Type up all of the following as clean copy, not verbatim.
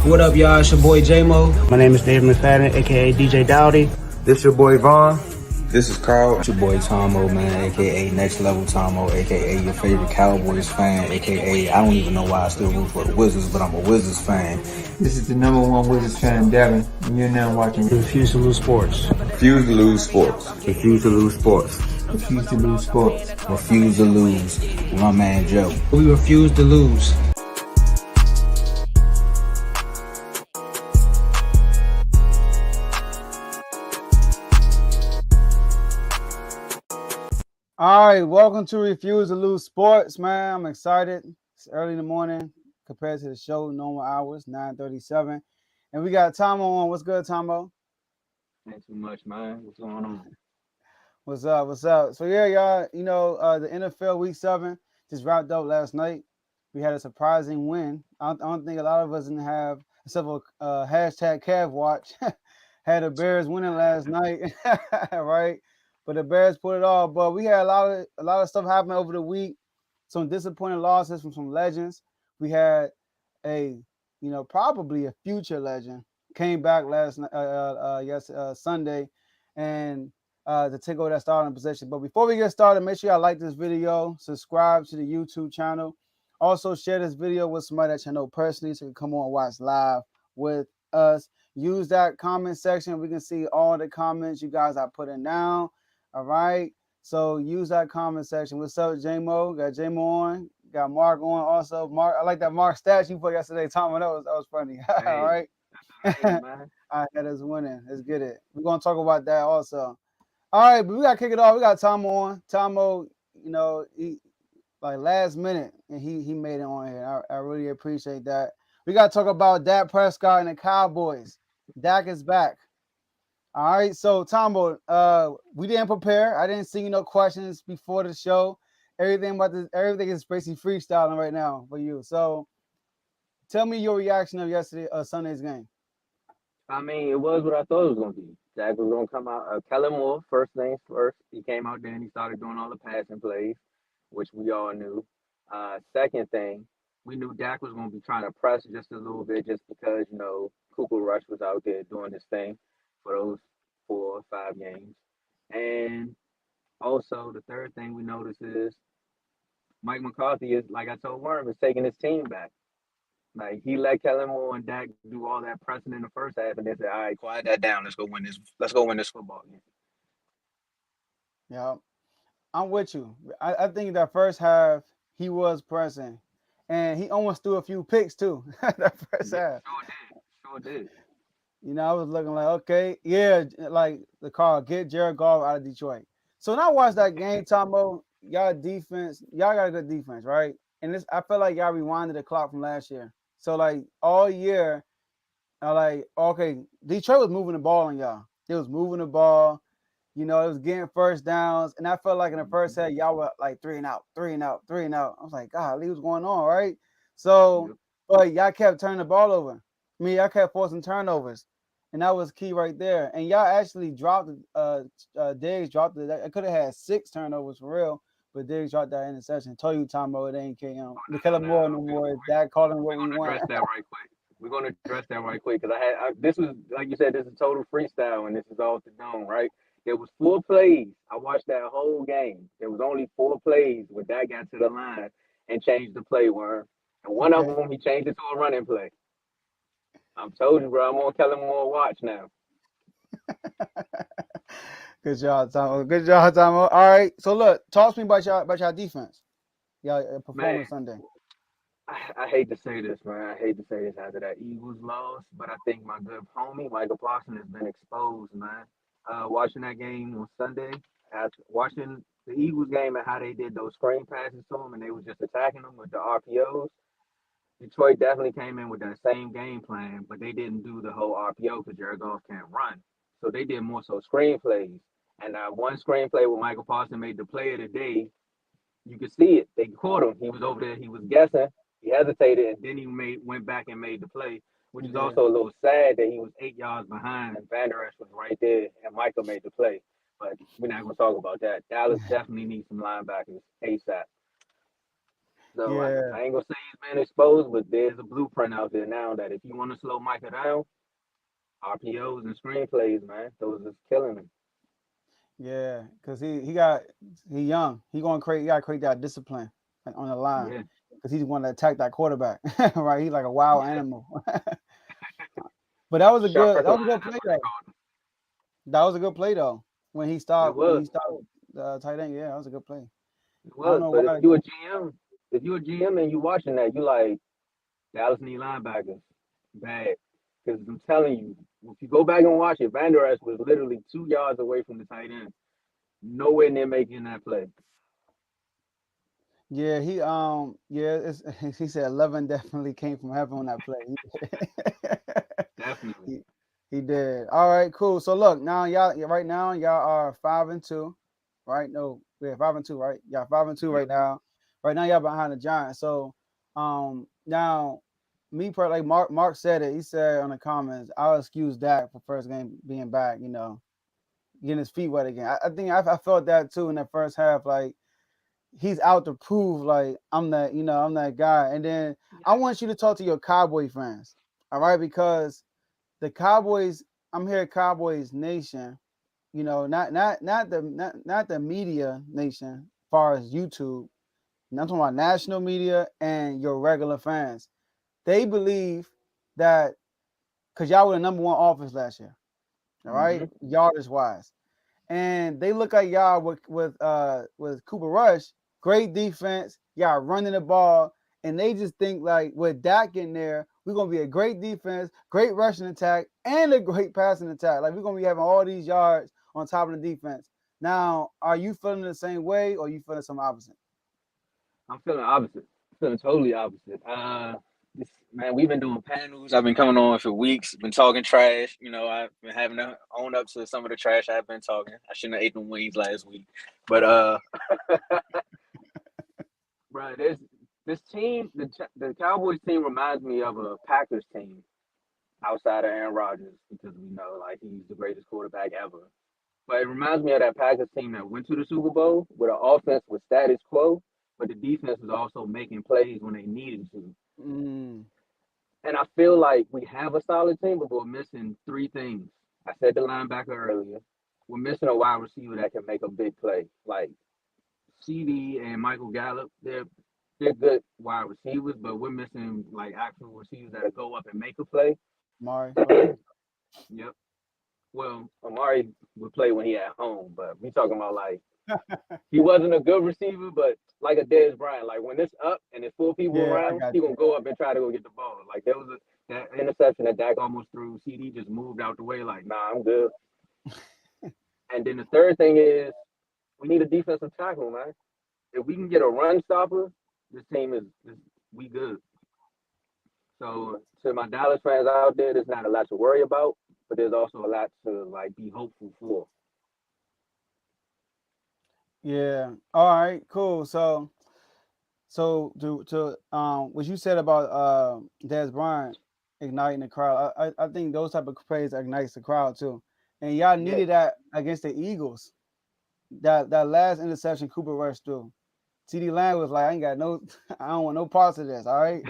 What up, y'all? It's your boy J-Mo. My name is David McFadden, aka DJ Dowdy. This your boy Vaughn. This is Carl. It's your boy Tomo, man, aka Next Level Tomo, aka your favorite Cowboys fan, aka I don't even know why I still root for the Wizards, but I'm a Wizards fan. This is the #1 Wizards fan, Devin, and you're now watching Refuse to Lose Sports. Refuse to lose sports. Refuse to lose sports. Refuse to Lose Sports. Refuse to lose. With my man Joe. We refuse to lose. All right, welcome to Refuse to Lose Sports, man. I'm excited. It's early in the morning compared to the show normal hours, 9:37. And we got Tomo on. What's good, Tomo? Ain't too much, man. What's going on? What's up? What's up? So yeah, y'all, the NFL Week 7 just wrapped up last night. We had a surprising win. I don't think a lot of us didn't have, except for hashtag Cav Watch, had the Bears winning last night, right? But the Bears put it off. But we had a lot of stuff happen over the week. Some disappointing losses from some legends. We had probably a future legend came back last Sunday, and to take over that starting position. But before we get started, make sure y'all like this video, subscribe to the YouTube channel. Also share this video with somebody that you know personally so you can come on and watch live with us. Use that comment section. We can see all the comments you guys are putting down. All right. So use that comment section. What's up, J-Mo? Got J-Mo on. Got Mark on also. Mark, I like that Mark stat you put yesterday, Tom. That was funny. All right. I had us winning. Let's get it. We're gonna talk about that also. All right, but we gotta kick it off. We got Tomo on. Tomo, he like last minute and he made it on here. I really appreciate that. We gotta talk about Dak Prescott and the Cowboys. Dak is back. All right, so Tomo, we didn't prepare. I didn't see no questions before the show. Everything is basically freestyling right now for you. So tell me your reaction of Sunday's game. I mean, it was what I thought it was going to be. Dak was going to come out. Kellen Moore, first things first. He came out there and he started doing all the passing plays, which we all knew. Second thing, we knew Dak was going to be trying to press just a little bit just because, Cooper Rush was out there doing his thing for those 4 or 5 games. And also, the third thing we noticed is Mike McCarthy is, like I told Worm, is taking his team back. Like, he let Kellen Moore and Dak do all that pressing in the first half, and they said, all right, quiet that down. Let's go win this football game. Yeah, I'm with you. I think that first half, he was pressing. And he almost threw a few picks, too, that first half. Sure did. I was looking like, okay, yeah, like the call, get Jared Goff out of Detroit. So when I watched that game, Tomo, y'all got a good defense, right? And I feel like y'all rewinded the clock from last year. So like all year, okay, Detroit was moving the ball on y'all. It was moving the ball, it was getting first downs. And I felt like in the first half, y'all were like 3 and out. I was like, God, what's going on, right? So, but y'all kept turning the ball over. I mean, y'all kept forcing turnovers. And that was key right there. And y'all actually dropped Diggs dropped it. I could have had 6 turnovers for real, but Diggs dropped that interception. Told you, Tomo, it ain't the Kellen Moore no more. Dak called him what we want. We're gonna address that right quick because this was, like you said, this is total freestyle and this is off the dome, right? There was 4 plays. I watched that whole game. There was only 4 plays when Dak got to the line and changed the play, Worm. And one of them, he changed it to a running play. I'm told you, bro. I'm on Kellen Moore watch now. Good job, Tomo. All right. So look, talk to me about your defense. Y'all performance Sunday. I hate to say this, man. I hate to say this after that Eagles loss, but I think my good homie Michael Paulson has been exposed, man. Watching that game on Sunday, watching the Eagles game and how they did those screen passes to him, and they was just attacking him with the RPOs. Detroit definitely came in with that same game plan, but they didn't do the whole RPO because Jared Goff can't run. So they did more so screenplays. And one screenplay where Michael Paulson made the play of the day, you could see it. They caught him. He was over there. He was guessing. He hesitated, and then he went back and made the play, which is also a little sad that he was 8 yards behind, and Van Der Esch was right there, and Michael made the play. But we're not going to talk about that. Dallas definitely needs some linebackers ASAP. So Yeah, I ain't gonna say he's been exposed, but there's a blueprint out there now that if you want to slow Micah down, RPOs and screenplays, man, those is killing him. yeah, because he young. He gotta create that discipline like, on the line Yeah, because he's going to attack that quarterback, right? He's like a wild yeah. animal. But that was a Shark good line, that's play what they though. call That was a good play though. it. It When was, he stopped the tight end, yeah, that was a good play. it I don't was. know But why. if you a GM and you watching that, you like Dallas need linebackers bad. Because I'm telling you, if you go back and watch it, Van Der Esch was literally 2 yards away from the tight end, nowhere near making that play. Yeah, it's, he said 11 definitely came from heaven on that play. Definitely. He, he did. All right, cool. So look, now right now y'all are 5-2, right? No, we're 5-2, right? Y'all 5-2 Yep. right now. Right now y'all behind the Giants. So now like Mark said it. He said on the comments, I'll excuse Dak for first game being back, getting his feet wet again. I think I felt that too in that first half, like he's out to prove like I'm that guy. And then I want you to talk to your Cowboy fans, all right? Because the Cowboys, I'm here at Cowboys Nation, not the media nation as far as YouTube. I'm talking about national media and your regular fans. They believe that because y'all were the number one offense last year, all right, Hmm. yardage wise, and they look at y'all with Cooper Rush, great defense, y'all running the ball, and they just think like with Dak in there, we're gonna be a great defense, great rushing attack, and a great passing attack. Like we're gonna be having all these yards on top of the defense. Now, are you feeling the same way, or are you feeling some opposite? I'm feeling opposite. I'm feeling totally opposite. This, man, we've been doing panels. I've been coming on for weeks. Been talking trash. I've been having to own up to some of the trash I've been talking. I shouldn't have ate them wings last week, but bro, this team, the Cowboys team reminds me of a Packers team outside of Aaron Rodgers because we know like he's the greatest quarterback ever. But it reminds me of that Packers team that went to the Super Bowl where the offense was status quo, but the defense was also making plays when they needed to. Mm, And I feel like we have a solid team, but we're missing three things. I said the linebacker earlier. We're missing a wide receiver that can make a big play. Like CD and Michael Gallup, they're good wide receivers, but we're missing like actual receivers that'll go up and make a play. Mari, okay. Yep. Well, Amari would play when he at home, but we talking about like he wasn't a good receiver, but like a Dez Bryant, like when it's up and there's four people Yeah, I around, got he you. gonna go up and try to go get the ball. Like there was that interception that Dak almost threw. CD just moved out the way, like nah, I'm good. And then the third thing is we need a defensive tackle, man. If we can get a run stopper, this team is we good. So to my Dallas fans out there, there's not a lot to worry about, but there's also a lot to like be hopeful for. Yeah. All right. Cool. So to what you said about Dez Bryant igniting the crowd, I think those type of plays ignites the crowd too. And y'all Yeah, needed that against the Eagles. That last interception Cooper Rush threw. CD Lamb was like, I ain't got no, I don't want no parts of this. All right,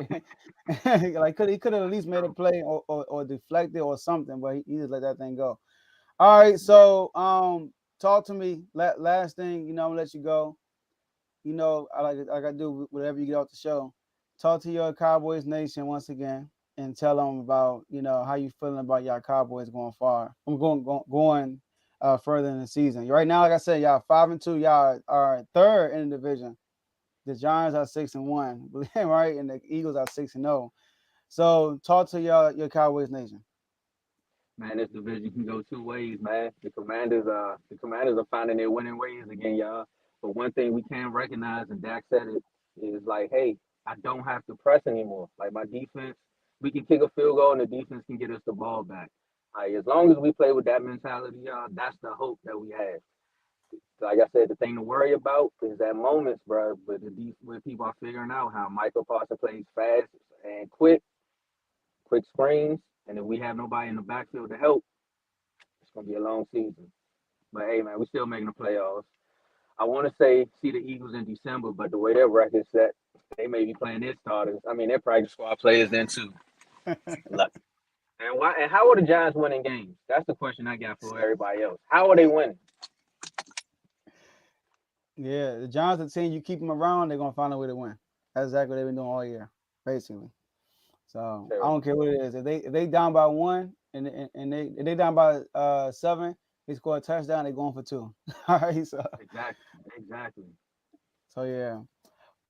like he could have at least made a play or deflected or something, but he just let that thing go. All right, yeah. so talk to me. Last thing, I'm gonna let you go. I like I do whatever you get off the show. Talk to your Cowboys Nation once again and tell them about how you feeling about y'all Cowboys going far. I'm going further in the season. Right now, like I said, y'all 5-2. Y'all are third in the division. The Giants are 6-1, right? And the Eagles are 6-0. So talk to your Cowboys Nation. Man, this division can go two ways, man. The Commanders are finding their winning ways again, y'all. But one thing we can recognize, and Dak said it, is like, hey, I don't have to press anymore. Like my defense, we can kick a field goal and the defense can get us the ball back. Like as long as we play with that mentality, y'all, that's the hope that we have. Like I said, the thing to worry about is that moments, bro. But where people are figuring out how Michael Parsons plays fast and quick screens, and if we have nobody in the backfield to help, it's gonna be a long season. But hey, man, we're still making the playoffs. I want to say see the Eagles in December, but the way their record's set, they may be playing their starters. I mean, their practice squad players then too. Look, and why? And how are the Giants winning games? That's the question I got for everybody else. How are they winning? Yeah, the Giants, the team you keep them around, they're gonna find a way to win. That's exactly what they've been doing all year, basically. So I don't care what it is. If they down by one and they down by 7, they score a touchdown, they're going for 2. All right, Exactly. so yeah.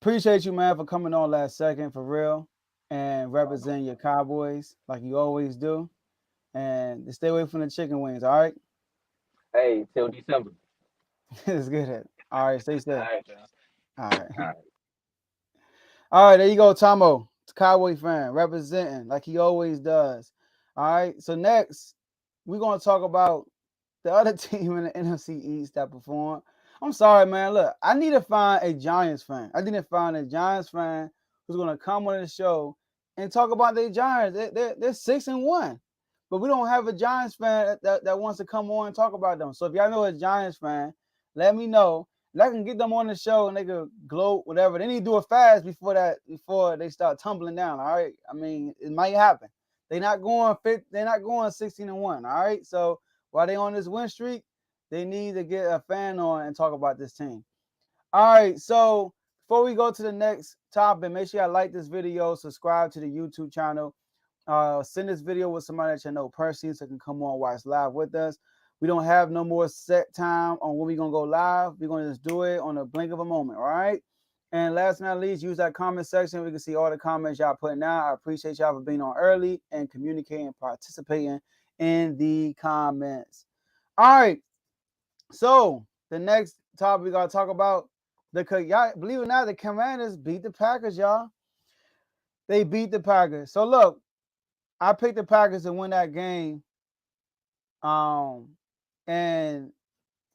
Appreciate you, man, for coming on last second for real and representing your Cowboys like you always do. And stay away from the chicken wings, all right? Hey, till December. It's good. All right, stay All safe. right, man. All right. All right. All right, there you go, Tomo. Cowboy fan representing like he always does. All right. So next, we're gonna talk about the other team in the NFC East that performed. I'm sorry, man. Look, I need to find a Giants fan. I need to find a Giants fan who's gonna come on the show and talk about the Giants. They're 6-1, but we don't have a Giants fan that wants to come on and talk about them. So if y'all know a Giants fan, let me know. And I can get them on the show and they can gloat whatever. They need to do it fast before they start tumbling down. All right. I mean, it might happen. They're not going 16-1. All right. So while they on this win streak, they need to get a fan on and talk about this team. All right, so before we go to the next topic, make sure you like this video, subscribe to the YouTube channel, send this video with somebody that you know personally so they can come on watch live with us. We don't have no more set time on when we're going to go live. We're going to just do it on a blink of a moment, all right? And last but not least, use that comment section. We can see all the comments y'all putting out. I appreciate y'all for being on early and communicating, participating in the comments. All right, so the next topic we got to talk about, y'all, believe it or not, the Commanders beat the Packers, y'all. They beat the Packers. So look, I picked the Packers to win that game. And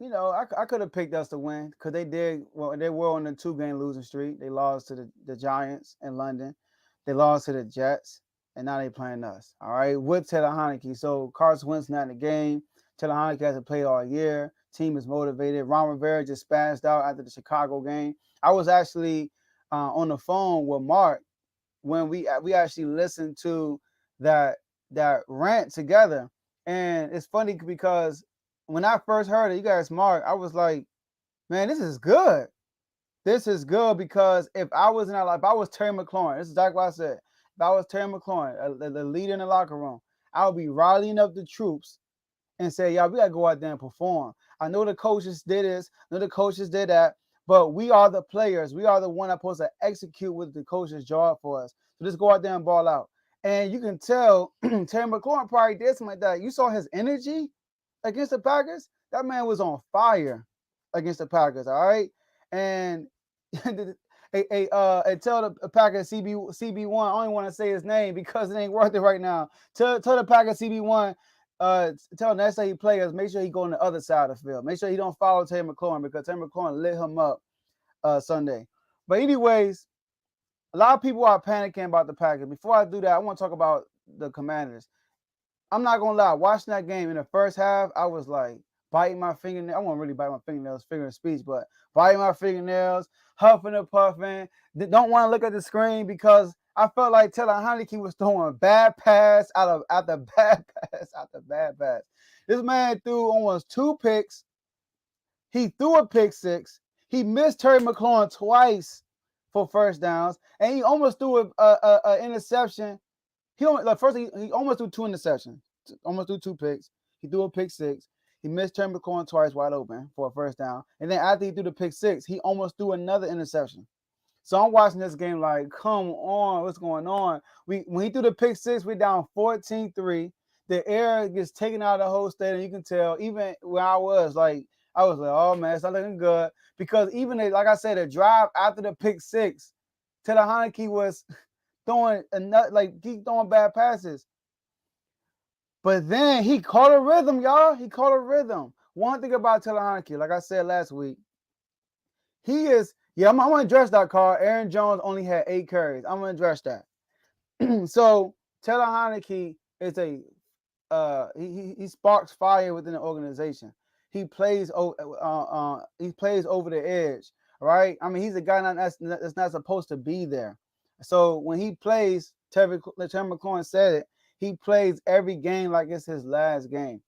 you know, I could have picked us to win because they were on a 2-game losing streak. They lost to the Giants in London. They lost to the Jets, and now they playing us. All right, with Taylor Heineke. So Carson Wentz not in the game. Taylor Heineke hasn't played all year. Team is motivated. Ron Rivera just spazzed out after the Chicago game. I was actually on the phone with Mark when we actually listened to that rant together. And it's funny because when I first heard it, you guys smart. I was like, man, this is good. This is good because if I was Terry McLaurin, this is exactly what I said. If I was Terry McLaurin, the leader in the locker room, I would be rallying up the troops and say, y'all, we gotta go out there and perform. I know the coaches did this, I know the coaches did that, but we are the players. We are the one that's supposed to execute what the coach's job for us. So just go out there and ball out. And you can tell Terry McLaurin probably did something like that. You saw his energy against the Packers. That man was on fire against the Packers. All right, and tell the Packers CB1. I don't want to say his name because it ain't worth it right now. Tell the Packers CB1. Tell him next time he plays, make sure he go on the other side of the field. Make sure he don't follow Terry McLaurin because Terry McLaurin lit him up Sunday. But anyways, a lot of people are panicking about the Packers. Before I do that, I want to talk about the Commanders. I'm not gonna lie, watching that game in the first half, I was like biting my fingernails. I won't really bite my fingernails, figure of speech, but biting my fingernails, huffing and puffing. Don't want to look at the screen because I felt like Taylor Heineke was throwing bad pass after bad pass after bad pass. This man threw almost 2 picks. He threw a pick 6. He missed Terry McLaurin twice for first downs, and he almost threw a interception. He almost threw 2 interceptions, almost threw 2 picks. He threw a pick 6. He missed Terry McLaurin twice wide open for a first down. And then after he threw the pick 6, he almost threw another interception. So I'm watching this game like, come on, what's going on? When he threw the pick 6, we're down 14-3. The air gets taken out of the whole stadium. You can tell, even where I was like, oh man, it's not looking good. Because even like I said, the drive after the pick 6, Taylor Heineke was throwing bad passes. But then he caught a rhythm, y'all. He caught a rhythm. One thing about Taylor Heineke, like I said last week, he is, I'm going to address that, Carl. Aaron Jones only had 8 carries. I'm going to address that. So Taylor Heineke is he sparks fire within the organization. He plays over the edge. All right. I mean, he's a guy that's not supposed to be there. So when he plays, Terry McLaurin said it, he plays every game like it's his last game.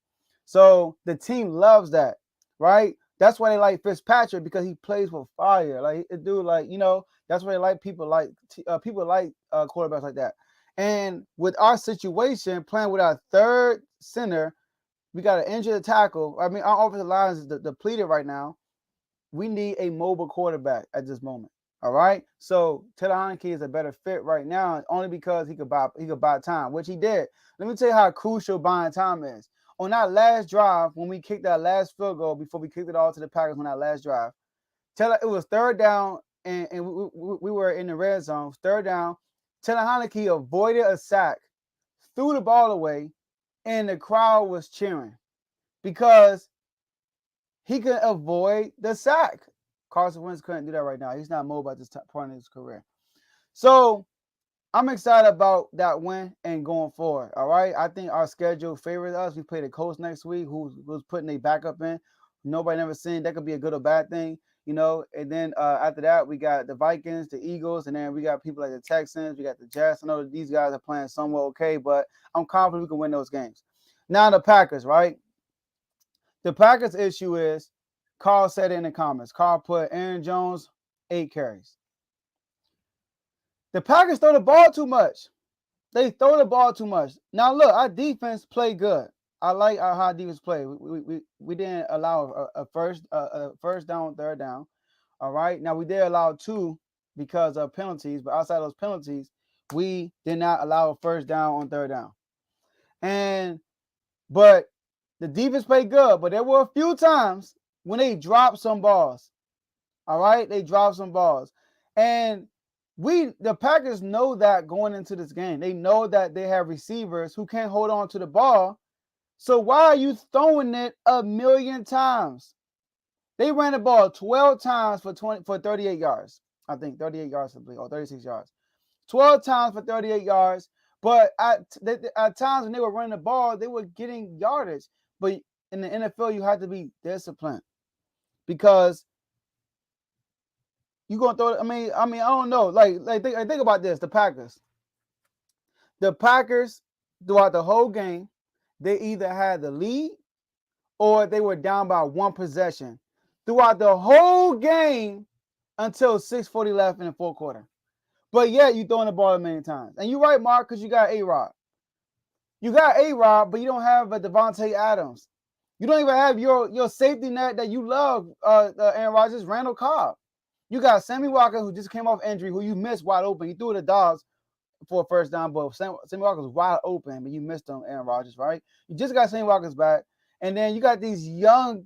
So the team loves that, right? That's why they like Fitzpatrick, because he plays with fire. Like a dude, like, you know, that's why they like people like quarterbacks like that. And with our situation, playing with our third center, we got an injured tackle. I mean, our offensive line is depleted right now. We need a mobile quarterback at this moment. All right. So Taylor Heinicke is a better fit right now, only because he could buy time, which he did. Let me tell you how crucial buying time is. On that last drive, when we kicked that last field goal before we kicked it all to the Packers on that last drive, it was third down, and we were in the red zone. Third down. Taylor Heinicke avoided a sack, threw the ball away, and the crowd was cheering because he could avoid the sack. Carson Wentz couldn't do that right now. He's not mobile at this point in his career. So I'm excited about that win and going forward. All right. I think our schedule favors us. We play the Colts next week, who's putting a backup in. Nobody never seen. That could be a good or bad thing, you know. And then after that, we got the Vikings, the Eagles, and then we got people like the Texans. We got the Jets. I know that these guys are playing somewhat okay, but I'm confident we can win those games. Now the Packers, right? The Packers issue is, Carl said it in the comments. Carl put Aaron Jones, 8 carries. The Packers throw the ball too much. They throw the ball too much. Now, look, our defense play good. I like how our defense play. We didn't allow a first down, third down. All right. Now, we did allow 2 because of penalties, but outside of those penalties, we did not allow a first down on third down. But the defense played good, but there were a few times when they dropped some balls. All right, they dropped some balls. And the Packers know that going into this game. They know that they have receivers who can't hold on to the ball. So why are you throwing it a million times? They ran the ball 12 times for 38 yards. I think 38 yards or 36 yards. 12 times for 38 yards. But at times when they were running the ball, they were getting yardage. But in the NFL, you have to be disciplined, because you're gonna throw it. I mean, I don't know. Think about this. The Packers throughout the whole game, they either had the lead or they were down by 1 possession throughout the whole game until 6:40 left in the fourth quarter. But yeah, you throwing the ball a million times. And you're right, Mark, because you got A-Rod. You got A-Rod, but you don't have a Devontae Adams. You don't even have your safety net that you love, Aaron Rodgers, Randall Cobb. You got Sammy Walker, who just came off injury, who you missed wide open. You threw the dogs for a first down, but Sammy Walker was wide open, but you missed him, Aaron Rodgers, right? You just got Sammy Walker's back. And then you got these young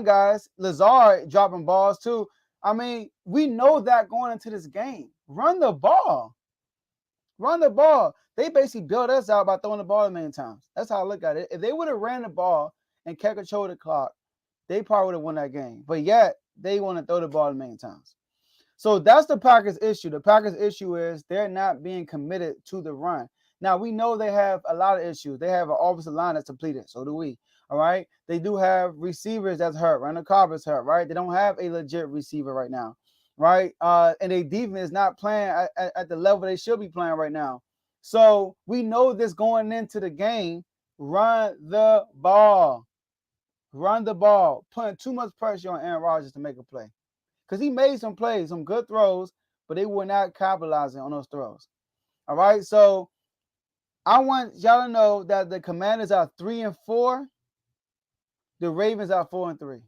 guys, Lazard dropping balls too. I mean, we know that going into this game. Run the ball. Run the ball. They basically built us out by throwing the ball a million times. That's how I look at it. If they would have ran the ball and kept control of the clock, they probably would have won that game. But yet, they want to throw the ball a million times. So that's the Packers' issue. The Packers' issue is they're not being committed to the run. Now, we know they have a lot of issues. They have an offensive line that's depleted. So do we. All right? They do have receivers that's hurt. Randall Cobb is hurt, right? They don't have a legit receiver right now, right? And their defense is not playing at the level they should be playing right now. So we know this going into the game. Run the ball. Run the ball. Putting too much pressure on Aaron Rodgers to make a play. Because he made some plays, some good throws, but they were not capitalizing on those throws. All right, so I want y'all to know that the Commanders are 3-4. The Ravens are 4-3.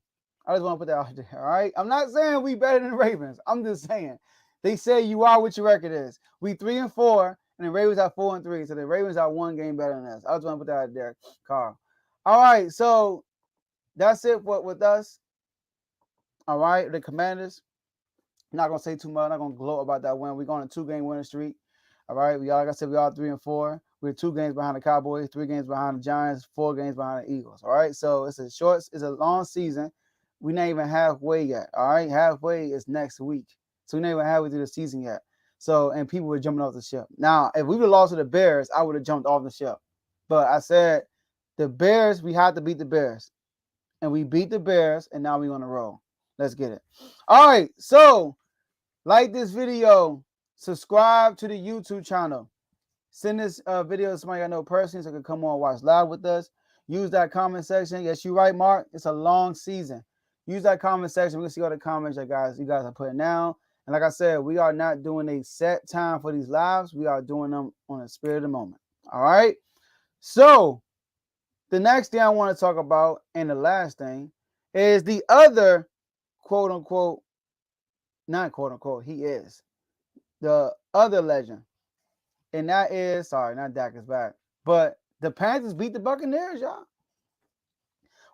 I just want to put that out there, all right? I'm not saying we better than the Ravens. I'm just saying. They say you are what your record is. We 3-4, and the Ravens are 4-3. So the Ravens are 1 game better than us. I just want to put that out there, Carl. All right, so that's it with us. All right, the Commanders. I'm not gonna say too much. I'm not gonna gloat about that win. We're going a 2-game winning streak. All right, like I said, we are 3-4. We're 2 games behind the Cowboys, 3 games behind the Giants, 4 games behind the Eagles. All right, so it's a long season. We're not even halfway yet. All right, halfway is next week, so we're not even halfway through the season yet. So, and people were jumping off the ship. Now, if we would have lost to the Bears, I would have jumped off the ship. But I said the Bears, we had to beat the Bears, and we beat the Bears, and now we're on the roll. Let's get it. All right. So, like this video, subscribe to the YouTube channel. Send this video to somebody I know personally so they can come on and watch live with us. Use that comment section. Yes, you're right, Mark. It's a long season. Use that comment section. We can see all the comments you guys are putting down. And like I said, we are not doing a set time for these lives. We are doing them on the spirit of the moment. All right. So the next thing I want to talk about, and the last thing, is the other quote unquote, not quote unquote, he is the other legend. And that is, sorry, not Dak is back, but the Panthers beat the Buccaneers, y'all.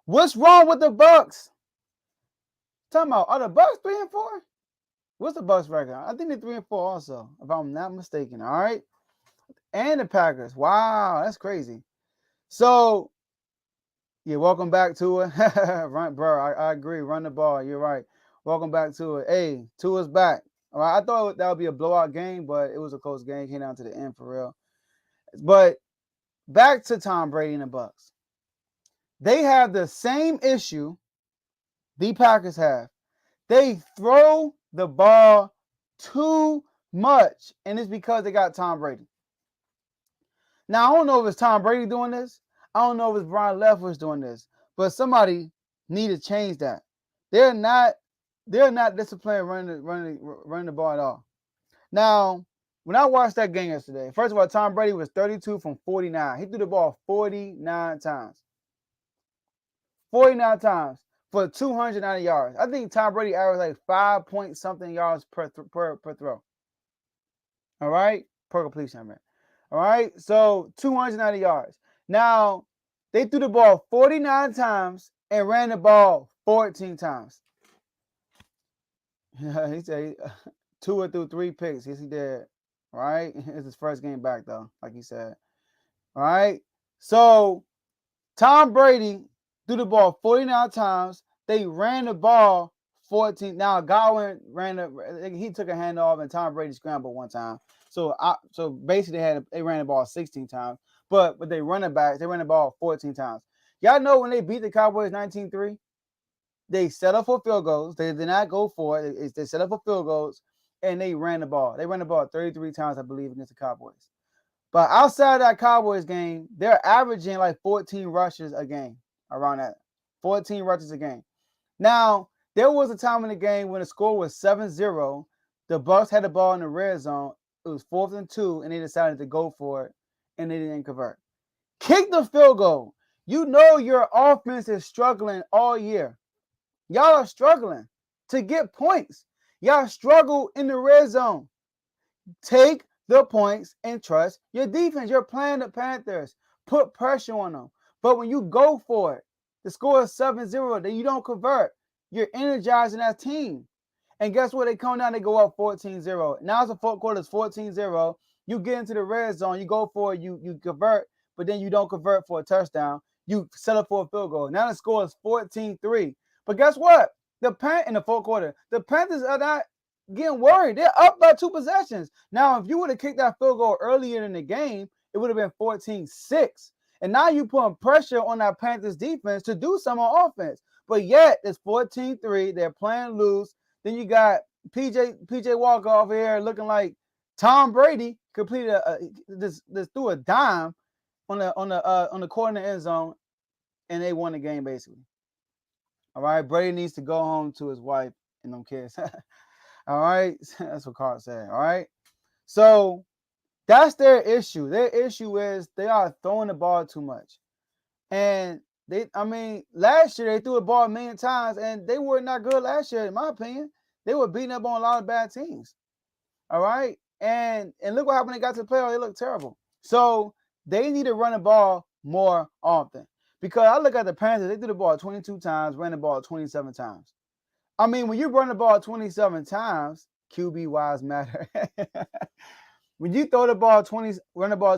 What's wrong with the Bucs? Talking about, are the Bucs 3-4? What's the Bucs record? I think they're 3-4 also, if I'm not mistaken. All right. And the Packers. Wow, that's crazy. So, yeah, welcome back to it. Run, bro. I agree. Run the ball. You're right. Welcome back to it. Hey, Tua's back. All right. I thought that would be a blowout game, but it was a close game. Came down to the end for real. But back to Tom Brady and the Bucs. They have the same issue the Packers have. They throw the ball too much, and it's because they got Tom Brady. Now, I don't know if it's Tom Brady doing this. I don't know if it's Brian Leftwich doing this, but somebody need to change that. They're not disciplined running the ball at all. Now, when I watched that game yesterday, first of all, Tom Brady was 32 from 49. He threw the ball 49 times. 49 times for 290 yards. I think Tom Brady averaged like 5 point something yards per throw. All right? Per completion, I mean. All right? So 290 yards. Now, they threw the ball 49 times and ran the ball 14 times. He said Tua threw 3 picks. Yes, he did. All right? It's his first game back, though, like he said. All right? So, Tom Brady threw the ball 49 times. They ran the ball 14. Now, Godwin he took a handoff, and Tom Brady scrambled one time. So basically they ran the ball 16 times. But they run it back. They ran the ball 14 times. Y'all know when they beat the Cowboys 19-3, they set up for field goals. They did not go for it. They set up for field goals, and they ran the ball. They ran the ball 33 times, I believe, against the Cowboys. But outside of that Cowboys game, they're averaging like 14 rushes a game, around that. 14 rushes a game. Now, there was a time in the game when the score was 7-0. The Bucs had the ball in the red zone. It was 4th and 2, and they decided to go for it, and they didn't convert. Kick the field goal. You know your offense is struggling all year. Y'all are struggling to get points. Y'all struggle in the red zone. Take the points and trust your defense. You're playing the Panthers. Put pressure on them. But when you go for it, the score is 7-0, then you don't convert. You're energizing that team. And guess what? They come down, they go up 14-0. Now it's the fourth quarter, it's 14-0. You get into the red zone, you go for it, you convert, but then you don't convert for a touchdown. You set up for a field goal. Now the score is 14-3. But guess what? In the fourth quarter, the Panthers are not getting worried. They're up by 2 possessions. Now, if you would have kicked that field goal earlier in the game, it would have been 14-6. And now you're putting pressure on that Panthers defense to do some on offense. But yet, it's 14-3. They're playing loose. Then you got PJ Walker over here looking like Tom Brady completed this threw a dime on the corner end zone, and they won the game basically. All right, Brady needs to go home to his wife and them kids. All right, that's what Carl said. All right, so that's their issue. Their issue is they are throwing the ball too much, and last year they threw the ball a million times, and they were not good last year, in my opinion. They were beating up on a lot of bad teams. All right, and look what happened when they got to the playoffs. They looked terrible. So they need to run the ball more often. Because I look at the Panthers, they threw the ball 22 times, ran the ball 27 times. I mean, when you run the ball 27 times, QB wise matter. When you run the ball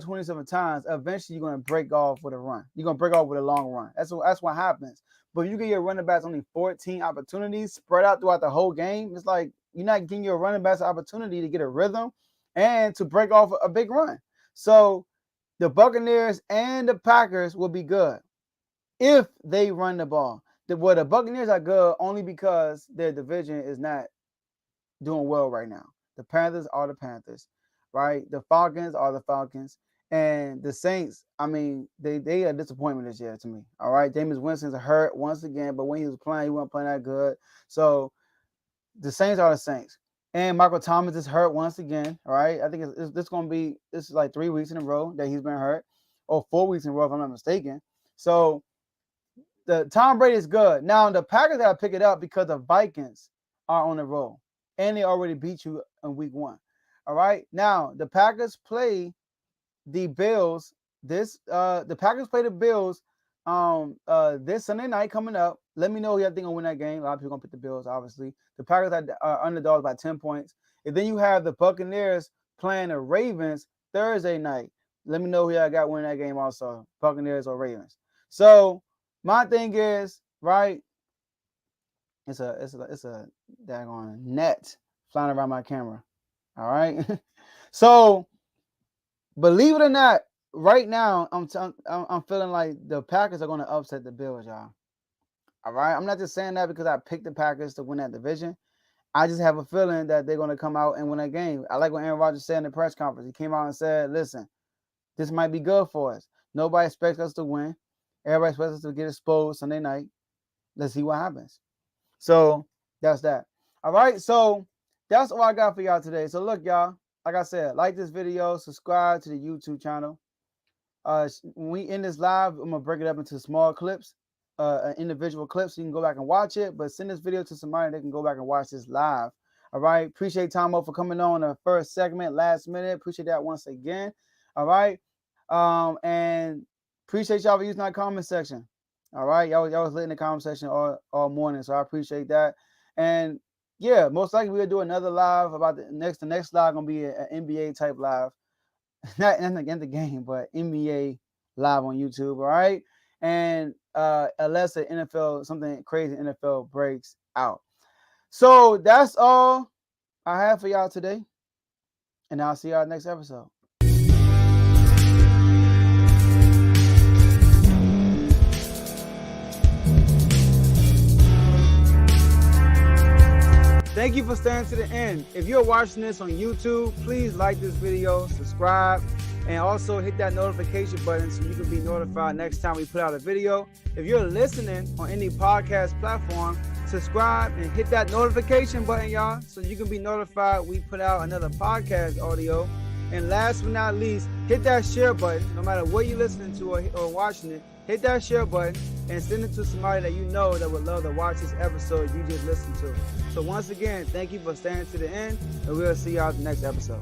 27 times, eventually you're going to break off with a run. You're going to break off with a long run. That's what happens. But if you get your running backs only 14 opportunities spread out throughout the whole game, it's like you're not giving your running backs an opportunity to get a rhythm and to break off a big run. So the Buccaneers and the Packers will be good if they run the ball. the Buccaneers are good only because their division is not doing well right now. The Panthers are the Panthers, right? The Falcons are the Falcons. And the Saints, I mean, they are a disappointment this year to me. All right. Jameis Winston's hurt once again, but when he was playing, he wasn't playing that good. So the Saints are the Saints. And Michael Thomas is hurt once again. All right. I think this is like 3 weeks in a row that he's been hurt, or 4 weeks in a row, if I'm not mistaken. So the Tom Brady is good. Now the Packers got to pick it up because the Vikings are on the roll. And they already beat you in week 1. All right. Now the Packers play the Bills. The Packers play the Bills this Sunday night coming up. Let me know who you think will win that game. A lot of people gonna pick the Bills, obviously. The Packers are underdogs by 10 points. And then you have the Buccaneers playing the Ravens Thursday night. Let me know who y'all got winning that game also, Buccaneers or Ravens. So my thing is, right, it's a daggone net flying around my camera. All right. So believe it or not, right now I'm feeling like the Packers are going to upset the Bills, y'all. All right. I'm not just saying that because I picked the Packers to win that division. I just have a feeling that they're going to come out and win that game. I like what Aaron Rodgers said in the press conference. He came out and said, listen, this might be good for us. Nobody expects us to win. Everybody expects us to get exposed Sunday night. Let's see what happens. So that's that. All right. So that's all I got for y'all today. So look, y'all, like I said, like this video, subscribe to the YouTube channel. When we end this live, I'm gonna break it up into small clips, individual clips, so you can go back and watch it. But send this video to somebody that can go back and watch this live. All right. Appreciate Tomo for coming on the first segment, last minute. Appreciate that once again. All right. And appreciate y'all for using our comment section. All right. Y'all was lit in the comment section all morning. So I appreciate that. And yeah, most likely we'll do another live about the next live gonna be an NBA type live. Not in the game, but NBA live on YouTube. All right. And unless the NFL, something crazy NFL breaks out. So that's all I have for y'all today. And I'll see y'all next episode. Thank you for staying to the end. If you're watching this on YouTube, please like this video, subscribe, and also hit that notification button so you can be notified next time we put out a video. If you're listening on any podcast platform, subscribe and hit that notification button, y'all, so you can be notified we put out another podcast audio. And last but not least, hit that share button. No matter what you're listening to or watching it, hit that share button and send it to somebody that you know that would love to watch this episode you just listened to. So once again, thank you for staying to the end, and we'll see y'all in the next episode.